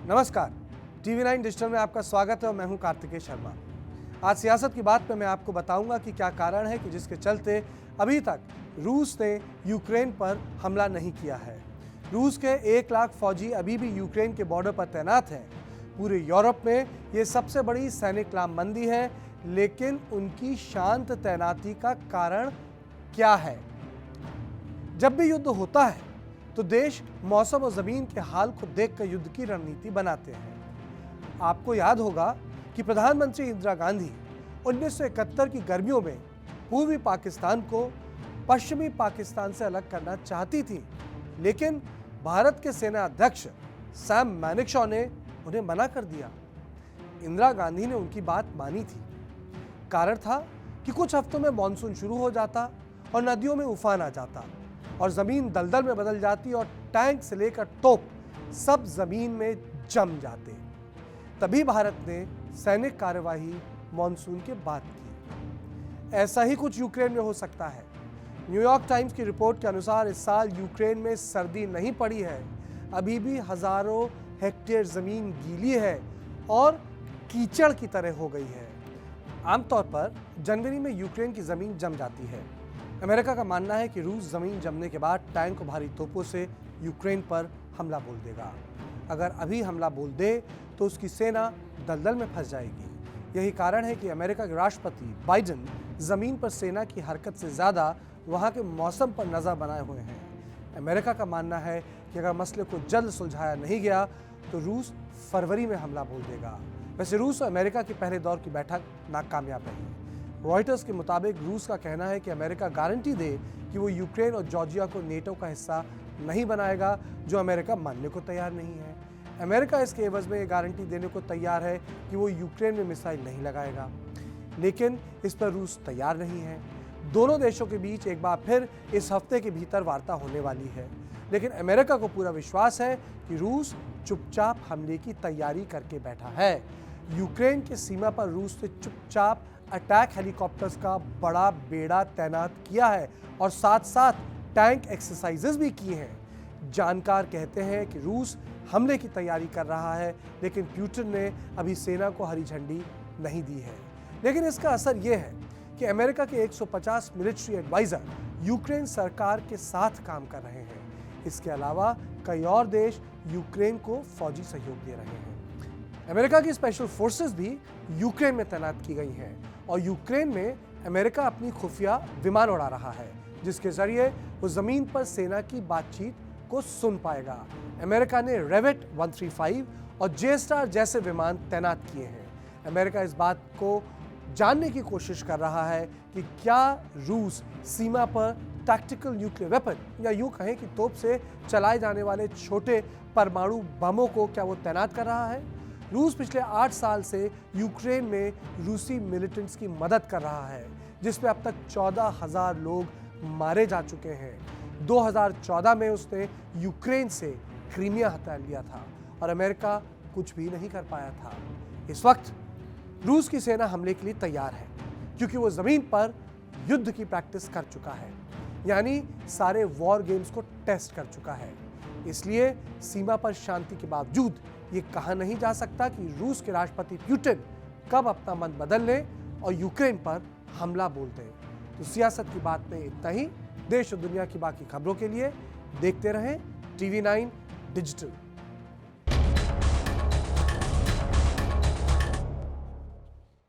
नमस्कार, TV 9 digital में आपका स्वागत है और मैं हूं कार्तिकेय शर्मा। आज सियासत की बात पे मैं आपको बताऊंगा कि क्या कारण है कि जिसके चलते अभी तक रूस ने यूक्रेन पर हमला नहीं किया है। रूस के 1 लाख फौजी अभी भी यूक्रेन के बॉर्डर पर तैनात हैं। पूरे यूरोप में ये सबसे बड़ी सैनिक लामबंदी है, लेकिन उनकी शांत तैनाती का कारण क्या है? जब भी युद्ध होता है तो देश मौसम और जमीन के हाल को देखकर युद्ध की रणनीति बनाते हैं। आपको याद होगा कि प्रधानमंत्री इंदिरा गांधी 1971 की गर्मियों में पूर्वी पाकिस्तान को पश्चिमी पाकिस्तान से अलग करना चाहती थी, लेकिन भारत के सेना अध्यक्ष सैम मैनेकशॉ ने उन्हें मना कर दिया। इंदिरा गांधी ने उनकी बात मानी थी। कारण था कि कुछ हफ्तों में मानसून शुरू हो जाता और नदियों में उफान आ जाता और जमीन दलदल में बदल जाती और टैंक से लेकर तोप सब जमीन में जम जाते। तभी भारत ने सैनिक कार्यवाही मानसून के बाद की। ऐसा ही कुछ यूक्रेन में हो सकता है। न्यूयॉर्क टाइम्स की रिपोर्ट के अनुसार इस साल यूक्रेन में सर्दी नहीं पड़ी है। अभी भी हजारों हेक्टेयर जमीन गीली है और कीचड़ की तरह हो गई है। आमतौर पर जनवरी में यूक्रेन की जमीन जम जाती है। अमेरिका का मानना है कि रूस जमीन जमने के बाद टैंक और भारी तोपों से यूक्रेन पर हमला बोल देगा। अगर अभी हमला बोल दे तो उसकी सेना दलदल में फंस जाएगी। यही कारण है कि अमेरिका के राष्ट्रपति बाइडेन जमीन पर सेना की हरकत से ज़्यादा वहां के मौसम पर नज़र बनाए हुए हैं। अमेरिका का मानना है कि अगर मसले को जल्द सुलझाया नहीं गया तो रूस फरवरी में हमला बोल देगा। वैसे रूस और अमेरिका की पहले दौर की बैठक नाकामयाब रही। रॉयटर्स के मुताबिक रूस का कहना है कि अमेरिका गारंटी दे कि वो यूक्रेन और जॉर्जिया को नेटो का हिस्सा नहीं बनाएगा, जो अमेरिका मानने को तैयार नहीं है। अमेरिका इसके एवज में ये गारंटी देने को तैयार है कि वो यूक्रेन में मिसाइल नहीं लगाएगा, लेकिन इस पर रूस तैयार नहीं है। दोनों देशों के बीच एक बार फिर इस हफ्ते के भीतर वार्ता होने वाली है, लेकिन अमेरिका को पूरा विश्वास है कि रूस चुपचाप हमले की तैयारी करके बैठा है। यूक्रेन की सीमा पर रूस ने चुपचाप अटैक हेलीकॉप्टर्स का बड़ा बेड़ा तैनात किया है और साथ साथ टैंक एक्सरसाइजेस भी किए हैं। जानकार कहते हैं कि रूस हमले की तैयारी कर रहा है, लेकिन पुतिन ने अभी सेना को हरी झंडी नहीं दी है। लेकिन इसका असर यह है कि अमेरिका के 150 मिलिट्री एडवाइजर यूक्रेन सरकार के साथ काम कर रहे हैं। इसके अलावा कई और देश यूक्रेन को फौजी सहयोग दे रहे हैं। अमेरिका की स्पेशल फोर्सेस भी यूक्रेन में तैनात की गई हैं और यूक्रेन में अमेरिका अपनी खुफिया विमान उड़ा रहा है, जिसके जरिए वो जमीन पर सेना की बातचीत को सुन पाएगा। अमेरिका ने रेवेट 135 और जे-स्टार जैसे विमान तैनात किए हैं। अमेरिका इस बात को जानने की कोशिश कर रहा है कि क्या रूस सीमा पर टैक्टिकल न्यूक्लियर वेपन या यूं कहें कि तोप से चलाए जाने वाले छोटे परमाणु बमों को क्या वो तैनात कर रहा है। रूस पिछले 8 साल से यूक्रेन में रूसी मिलिटेंट्स की मदद कर रहा है, जिसमें अब तक 14,000 लोग मारे जा चुके हैं। 2014 में उसने यूक्रेन से क्रीमिया हटा लिया था और अमेरिका कुछ भी नहीं कर पाया था। इस वक्त रूस की सेना हमले के लिए तैयार है, क्योंकि वो जमीन पर युद्ध की प्रैक्टिस कर चुका है, यानी सारे वॉर गेम्स को टेस्ट कर चुका है। इसलिए सीमा पर शांति के बावजूद ये कहा नहीं जा सकता कि रूस के राष्ट्रपति पुतिन कब अपना मन बदल लें और यूक्रेन पर हमला बोल दें। तो सियासत की बात में इतना ही। देश और दुनिया की बाकी खबरों के लिए देखते रहें टीवी 9 डिजिटल।